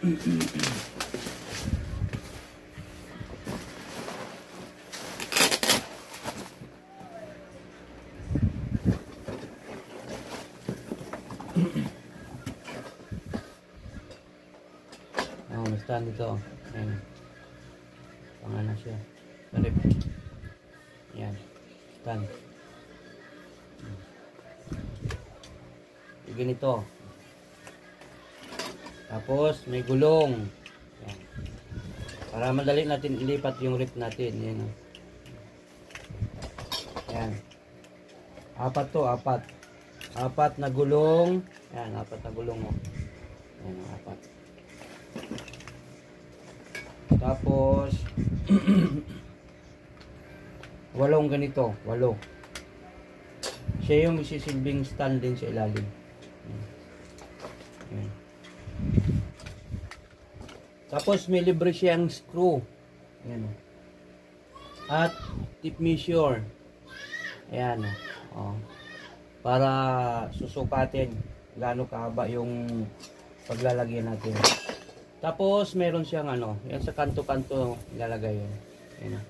Oh, may stand dito. Ayan. Pangalan siya. Sarip. Ayan. Stand. Yung ganito. Tapos may gulong. Ayan. Para madali natin ilipat yung rip natin. Ayan. Ayan. Apat to, apat. Apat na gulong. Ayan, apat na gulong. Oh. Ayan, apat. Tapos walong ganito, walo. Siya yung isisilbing stand din sa ilalim. Ayan. Tapos may libre siyang screw. Ayan. At tip measure. Ayan. Oh. Para susukatin gaano kahaba yung paglalagyan natin. Tapos meron siyang ano, yan sa kanto-kanto ilalagay yun. Ayan.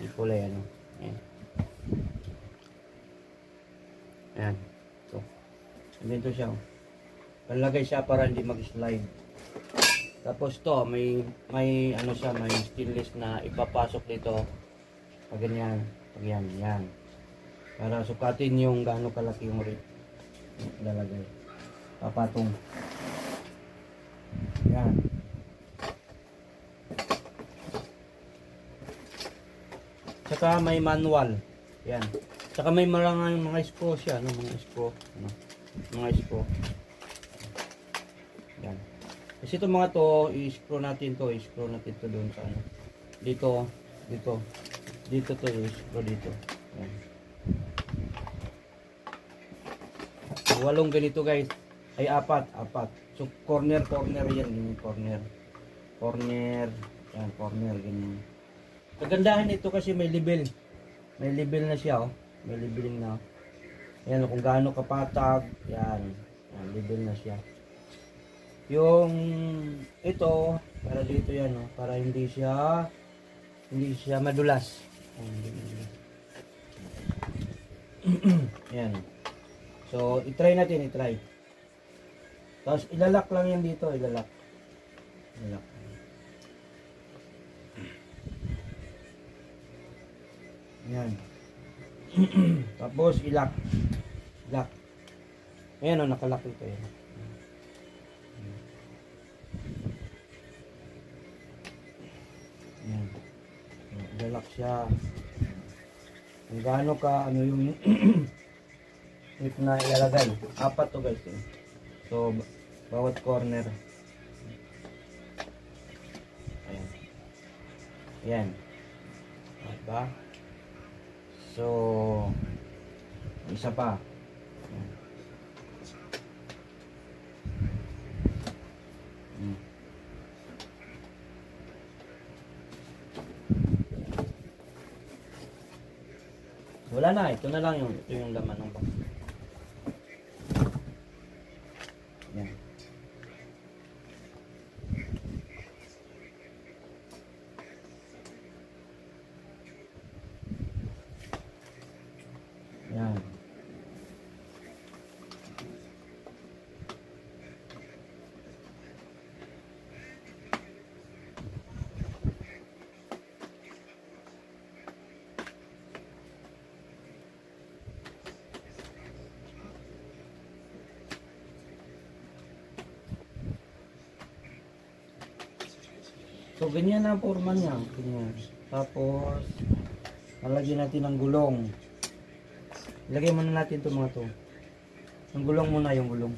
Yung kulay ano. Ayan. Ayan. So, dito siya. Lalagay siya para hindi mag-slide. Tapos to, may ano siya, may stainless na ipapasok dito. Pag ganyan, pag yan. Para sukatin yung gaano kalaki yung rip. Ilalagay. Papatong. Yan. Saka may manual. Yan. Saka may mga screw siya, no? Mga screw, no? Mga screw. Yan. Kasi itong mga to, i-screw natin to doon sa ano. Dito to i-screw dito. Yan. Walong ganito guys. Ay apat. So corner yan, yung corner. Yan, corner ganyan. Kagandahan ito kasi may level. May level na siya, oh. May leveling na. Yan, kung gaano kapatag, yan. Yan, level na siya. Yung ito, para dito yan, oh, para hindi siya madulas. Yan. So, i-try natin. Tapos, ilalak lang yan dito. Ilalak. Yan. Tapos, ilak. Ayan o, nakalak ito. Yan. Yan. Ilalak siya. Kung gaano ka, ano yung ito na ilalagay. Apat to guys. So, bawat corner. Ayan. Diba? So, isa pa. Wala na, ito na lang ito yung laman ng box. Yan. Yan. So, ganyan ang forma niya. Ganyan. Tapos, lalagyan natin ng gulong. Ilagay muna natin ito mga to. Yung gulong muna, yung gulong.